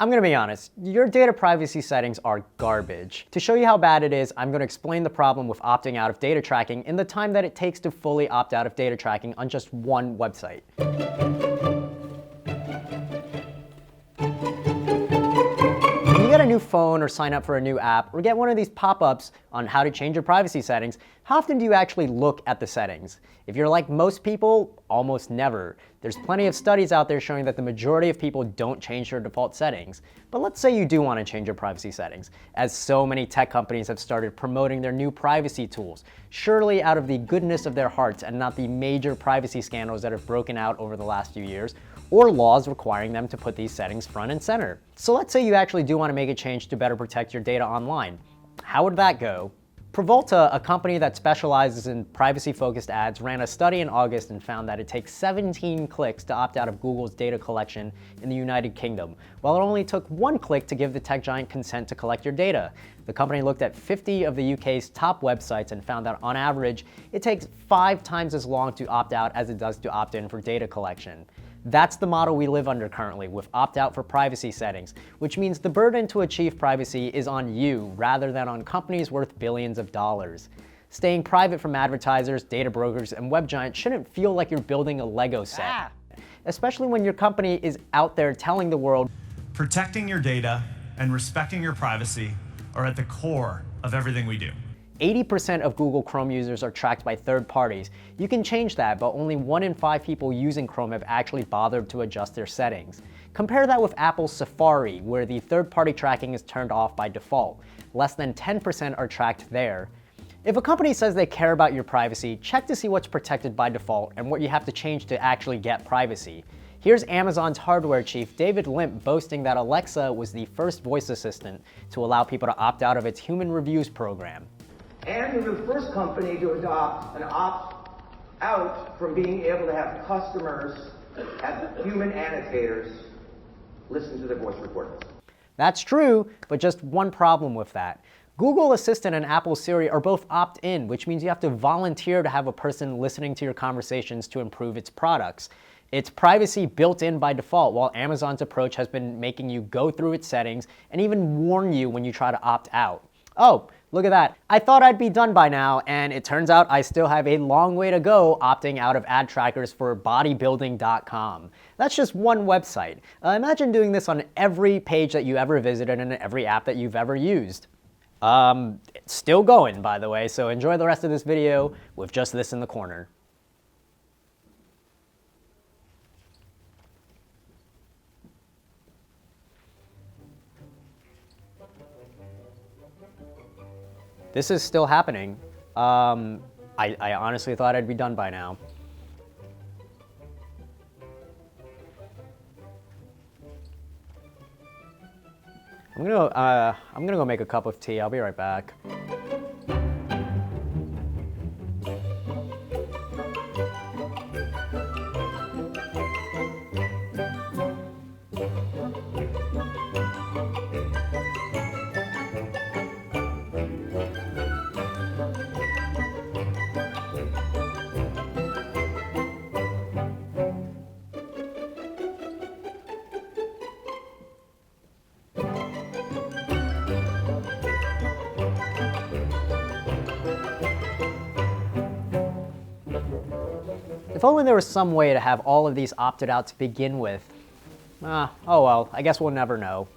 I'm gonna be honest, your data privacy settings are garbage. To show you how bad it is, I'm gonna explain the problem with opting out of data tracking in the time that it takes to fully opt out of data tracking on just one website. When you get a new phone or sign up for a new app or get one of these pop-ups on how to change your privacy settings, how often do you actually look at the settings? If you're like most people, almost never. There's plenty of studies out there showing that the majority of people don't change their default settings. But let's say you do want to change your privacy settings, as so many tech companies have started promoting their new privacy tools, surely out of the goodness of their hearts and not the major privacy scandals that have broken out over the last few years, or laws requiring them to put these settings front and center. So let's say you actually do want to make a change to better protect your data online. How would that go? Provolta, a company that specializes in privacy-focused ads, ran a study in August and found that it takes 17 clicks to opt out of Google's data collection in the United Kingdom, while it only took 1 click to give the tech giant consent to collect your data. The company looked at 50 of the UK's top websites and found that on average, it takes 5 times as long to opt out as it does to opt in for data collection. That's the model we live under currently, with opt-out for privacy settings, which means the burden to achieve privacy is on you rather than on companies worth billions of dollars. Staying private from advertisers, data brokers, and web giants shouldn't feel like you're building a Lego set, especially when your company is out there telling the world, protecting your data and respecting your privacy are at the core of everything we do. 80% of Google Chrome users are tracked by third parties. You can change that, but only 1 in 5 people using Chrome have actually bothered to adjust their settings. Compare that with Apple's Safari, where the third-party tracking is turned off by default. Less than 10% are tracked there. If a company says they care about your privacy, check to see what's protected by default and what you have to change to actually get privacy. Here's Amazon's hardware chief, David Limp, boasting that Alexa was the first voice assistant to allow people to opt out of its human reviews program. And we were the first company to adopt an opt-out from being able to have customers, have human annotators, listen to their voice recordings. That's true, but just one problem with that. Google Assistant and Apple Siri are both opt-in, which means you have to volunteer to have a person listening to your conversations to improve its products. It's privacy built in by default, while Amazon's approach has been making you go through its settings and even warn you when you try to opt out. Oh, look at that. I thought I'd be done by now, and it turns out I still have a long way to go opting out of ad trackers for bodybuilding.com. That's just one website. Imagine doing this on every page that you ever visited and every app that you've ever used. It's still going, by the way, so enjoy the rest of this video with just this in the corner. This is still happening. I honestly thought I'd be done by now. I'm gonna go make a cup of tea. I'll be right back. If only there was some way to have all of these opted out to begin with. Oh well, I guess we'll never know.